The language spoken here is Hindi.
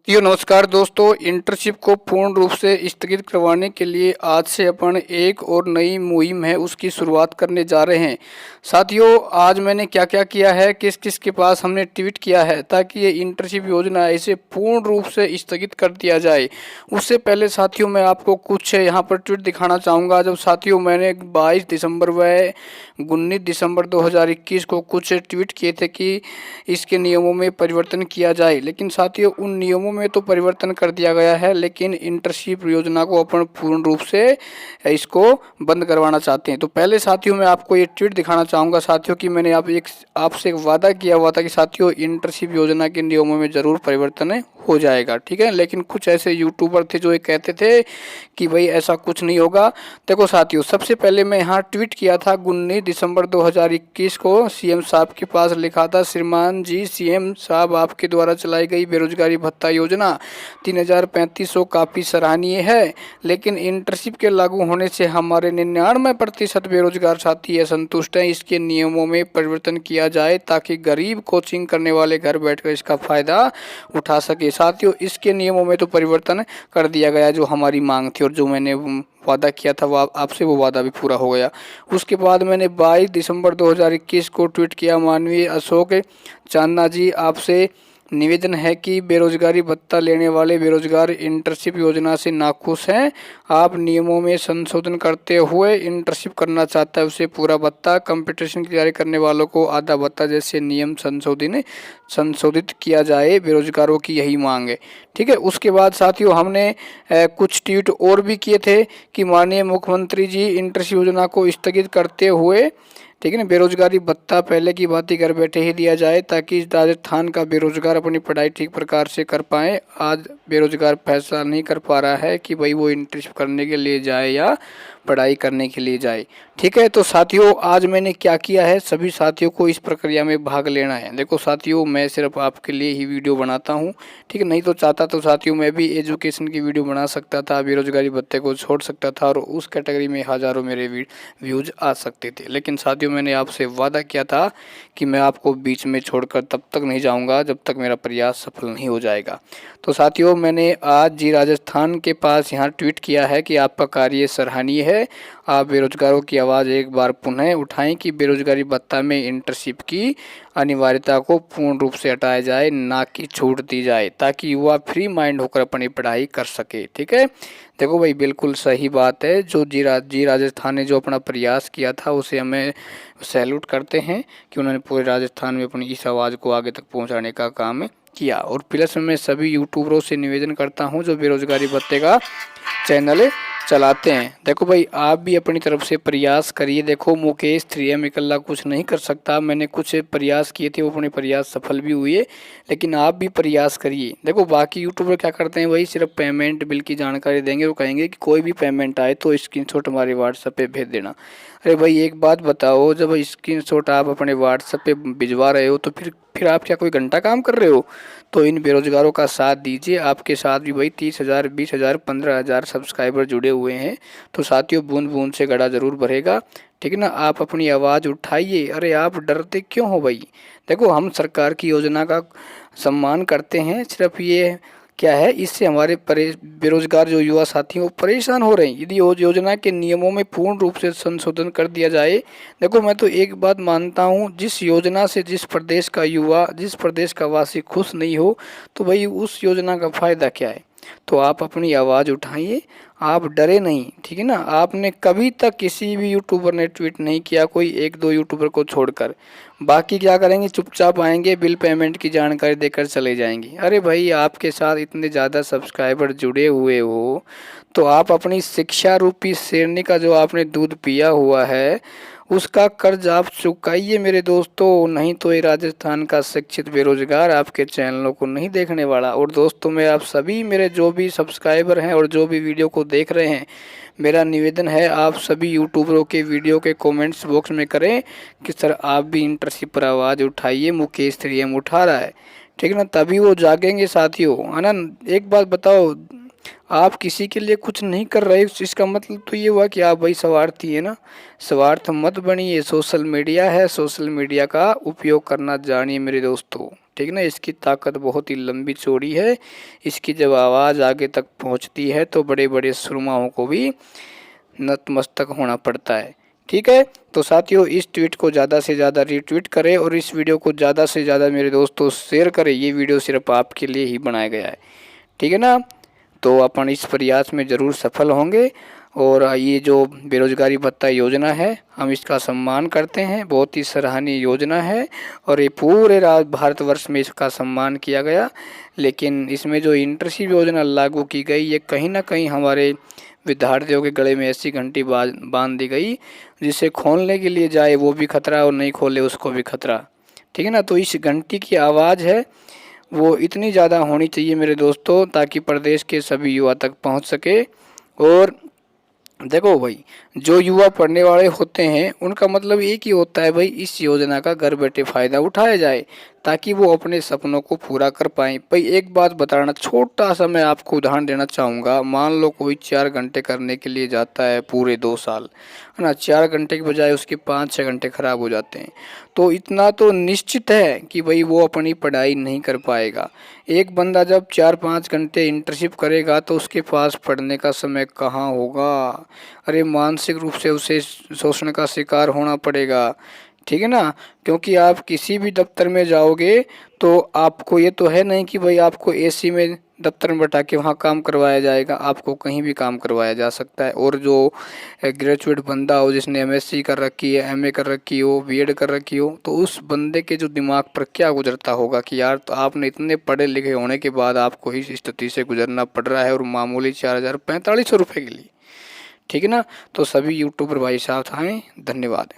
नमस्कार दोस्तों। इंटर्नशिप को पूर्ण रूप से स्थगित करवाने के लिए आज से अपन एक और नई मुहिम है उसकी शुरुआत करने जा रहे हैं। साथियों, आज मैंने क्या क्या किया है, किस किस के पास हमने ट्वीट किया है ताकि ये इंटर्नशिप योजना है इसे पूर्ण रूप से स्थगित कर दिया जाए। उससे पहले साथियों मैं आपको कुछ यहाँ पर ट्वीट दिखाना चाहूँगा। जब साथियों मैंने 22 दिसंबर व 19 दिसंबर 2021 को कुछ ट्वीट किए थे कि इसके नियमों में परिवर्तन किया जाए, लेकिन साथियों उन नियमों में तो परिवर्तन कर दिया गया है, लेकिन इंटर्नशिप योजना को अपन पूर्ण रूप से इसको बंद करवाना चाहते हैं। तो पहले साथियों मैं आपको ये ट्वीट दिखाना चाहूँगा साथियों कि मैंने आपसे एक वादा किया हुआ था कि साथियों इंटर्नशिप योजना के नियमों में ज़रूर परिवर्तन हो जाएगा, ठीक है। लेकिन कुछ ऐसे यूट्यूबर थे जो ये कहते थे कि भाई ऐसा कुछ नहीं होगा। देखो साथियों, सबसे पहले मैं यहाँ ट्वीट किया था 19 दिसंबर 2021 को सीएम साहब के पास लिखा था, श्रीमान जी सीएम साहब, आपके द्वारा चलाई गई बेरोजगारी भत्ता योजना 3035 काफ़ी सराहनीय है, लेकिन इंटर्नशिप के लागू होने से हमारे 99% बेरोजगार साथी असंतुष्ट हैं। इसके नियमों में परिवर्तन किया जाए ताकि गरीब कोचिंग करने वाले घर बैठकर इसका फ़ायदा उठा सके। साथियों इसके नियमों में तो परिवर्तन कर दिया गया जो हमारी मांग थी और जो मैंने वादा किया था वो आपसे वो वादा भी पूरा हो गया। उसके बाद मैंने 22 दिसंबर 2021 को ट्वीट किया, माननीय अशोक चांदना जी, आपसे निवेदन है कि बेरोजगारी भत्ता लेने वाले बेरोजगार इंटर्नशिप योजना से नाखुश हैं। आप नियमों में संशोधन करते हुए इंटर्नशिप करना चाहता है उसे पूरा भत्ता, कंपटीशन की तैयारी करने वालों को आधा भत्ता जैसे नियम संशोधित किया जाए। बेरोजगारों की यही मांग है, ठीक है। उसके बाद साथियों हमने कुछ ट्वीट और भी किए थे कि माननीय मुख्यमंत्री जी इंटर्नशिप योजना को स्थगित करते हुए, ठीक है ना, बेरोजगारी भत्ता पहले की बात ही घर बैठे ही दिया जाए ताकि राजस्थान का बेरोजगार अपनी पढ़ाई ठीक प्रकार से कर पाए। आज बेरोजगार फैसला नहीं कर पा रहा है कि भाई वो इंटर्नशिप करने के लिए जाए या पढ़ाई करने के लिए जाए, ठीक है। तो साथियों आज मैंने क्या किया है, सभी साथियों को इस प्रक्रिया में भाग लेना है। देखो साथियों मैं सिर्फ आपके लिए ही वीडियो बनाता हूँ, ठीक है। नहीं तो चाहता तो साथियों मैं भी एजुकेशन की वीडियो बना सकता था, बेरोजगारी भत्ते को छोड़ सकता था और उस कैटेगरी में हज़ारों मेरे व्यूज आ सकते थे। लेकिन साथियों मैंने आपसे वादा किया था कि मैं आपको बीच में छोड़कर तब तक नहीं जाऊँगा जब तक मेरा प्रयास सफल नहीं हो जाएगा। तो साथियों मैंने आज जी राजस्थान के पास यहाँ ट्वीट किया है कि आपका कार्य सराहनीय है। आप बेरोजगारों की आवाज़ एक बार पुनः उठाएं कि बेरोजगारी भत्ता में इंटर्नशिप की अनिवार्यता को पूर्ण रूप से हटाया जाए, ना कि छूट दी जाए, ताकि युवा फ्री माइंड होकर अपनी पढ़ाई कर सके, ठीक है। देखो भाई बिल्कुल सही बात है। जो जी राजस्थान ने जो अपना प्रयास किया था उसे हमें सैल्यूट करते हैं कि उन्होंने पूरे राजस्थान में अपनी इस आवाज़ को आगे तक पहुंचाने का काम किया। और प्लस मैं सभी यूट्यूबरों से निवेदन करता हूं जो बेरोजगारी भत्ते का चैनल चलाते हैं, देखो भाई आप भी अपनी तरफ से प्रयास करिए। देखो मुकेश 3M इकल्ला कुछ नहीं कर सकता, मैंने कुछ प्रयास किए थे वो अपने प्रयास सफल भी हुए, लेकिन आप भी प्रयास करिए। देखो बाकी यूट्यूबर क्या करते हैं, वही सिर्फ पेमेंट बिल की जानकारी देंगे, वो कहेंगे कि कोई भी पेमेंट आए तो स्क्रीनशॉट हमारे व्हाट्सएप पे भेज देना। अरे भाई एक बात बताओ, जब स्क्रीनशॉट आप अपने व्हाट्सएप पे भिजवा रहे हो तो फिर आप क्या कोई घंटा काम कर रहे हो? तो इन बेरोजगारों का साथ दीजिए। आपके साथ भी भाई 30,000 20,000 15,000 सब्सक्राइबर जुड़े हुए हैं। तो साथियों बूंद बूंद से घड़ा जरूर भरेगा, ठीक है ना। आप अपनी आवाज़ उठाइए। अरे आप डरते क्यों हो भाई? देखो हम सरकार की योजना का सम्मान करते हैं, सिर्फ ये क्या है, इससे हमारे बेरोजगार जो युवा साथी हैं वो परेशान हो रहे हैं। यदि योजना के नियमों में पूर्ण रूप से संशोधन कर दिया जाए, देखो मैं तो एक बात मानता हूँ, जिस योजना से जिस प्रदेश का युवा, जिस प्रदेश का वासी खुश नहीं हो तो भाई उस योजना का फ़ायदा क्या है। तो आप अपनी आवाज़ उठाइए, आप डरे नहीं, ठीक है ना। आपने कभी तक किसी भी यूट्यूबर ने ट्वीट नहीं किया, कोई एक दो यूट्यूबर को छोड़कर। बाकी क्या करेंगे, चुपचाप आएंगे, बिल पेमेंट की जानकारी देकर चले जाएंगे। अरे भाई आपके साथ इतने ज़्यादा सब्सक्राइबर जुड़े हुए हो तो आप अपनी शिक्षा रूपी शेरनी का जो आपने दूध पिया हुआ है उसका कर्ज आप चुकाइए मेरे दोस्तों, नहीं तो ये राजस्थान का शिक्षित बेरोजगार आपके चैनलों को नहीं देखने वाला। और दोस्तों मैं आप सभी मेरे जो भी सब्सक्राइबर हैं और जो भी वीडियो को देख रहे हैं, मेरा निवेदन है आप सभी यूट्यूबरों के वीडियो के कमेंट्स बॉक्स में करें कि सर आप भी इंटर्नशिप पर आवाज़ उठाइए, मुकेश 3M उठा रहा है, ठीक है ना, तभी वो जागेंगे साथियों, है ना। एक बात बताओ, आप किसी के लिए कुछ नहीं कर रहे, इसका मतलब तो ये हुआ कि आप भाई स्वार्थी है ना। स्वार्थ मत बनिए, सोशल मीडिया है, सोशल मीडिया का उपयोग करना जानिए मेरे दोस्तों, ठीक ना। इसकी ताकत बहुत ही लंबी चौड़ी है, इसकी जब आवाज़ आगे तक पहुंचती है तो बड़े बड़े सुरमाओं को भी नतमस्तक होना पड़ता है, ठीक है। तो साथियों, इस ट्वीट को ज़्यादा से ज़्यादा रीट्वीट करें और इस वीडियो को ज़्यादा से ज़्यादा मेरे दोस्तों शेयर करें। ये वीडियो सिर्फ आपके लिए ही बनाया गया है, ठीक है ना। तो अपन इस प्रयास में ज़रूर सफल होंगे। और ये जो बेरोजगारी भत्ता योजना है, हम इसका सम्मान करते हैं, बहुत ही सराहनीय योजना है और ये पूरे भारतवर्ष में इसका सम्मान किया गया। लेकिन इसमें जो इंटर्नशिप योजना लागू की गई, ये कहीं ना कहीं हमारे विद्यार्थियों के गले में ऐसी घंटी बांध दी गई जिसे खोलने के लिए जाए वो भी खतरा और नहीं खोले उसको भी खतरा, ठीक है ना। तो इस घंटी की आवाज़ है वो इतनी ज़्यादा होनी चाहिए मेरे दोस्तों, ताकि प्रदेश के सभी युवा तक पहुंच सके। और देखो भाई, जो युवा पढ़ने वाले होते हैं उनका मतलब एक ही होता है भाई, इस योजना का घर बैठे फ़ायदा उठाया जाए ताकि वो अपने सपनों को पूरा कर पाएँ। भाई एक बात बताना, छोटा सा मैं आपको उदाहरण देना चाहूँगा। मान लो कोई 4 घंटे करने के लिए जाता है पूरे 2 साल, है ना। 4 घंटे के बजाय उसके 5-6 घंटे खराब हो जाते हैं, तो इतना तो निश्चित है कि भाई वो अपनी पढ़ाई नहीं कर पाएगा। एक बंदा जब 4-5 घंटे इंटर्नशिप करेगा तो उसके पास पढ़ने का समय कहाँ होगा। अरे मानसिक रूप से उसे शोषण का शिकार होना पड़ेगा, ठीक है ना। क्योंकि आप किसी भी दफ्तर में जाओगे तो आपको ये तो है नहीं कि भाई आपको एसी में दफ्तर में बैठा के वहाँ काम करवाया जाएगा, आपको कहीं भी काम करवाया जा सकता है। और जो ग्रेजुएट बंदा हो, जिसने एमएससी कर रखी है, एमए कर रखी हो, बीएड कर रखी हो, तो उस बंदे के जो दिमाग पर क्या गुजरता होगा कि यार तो आपने इतने पढ़े लिखे होने के बाद आपको इस स्थिति से गुजरना पड़ रहा है और मामूली 4,045 रुपये के लिए, ठीक है ना। तो सभी यूट्यूबर भाई साहब आएँ, धन्यवाद।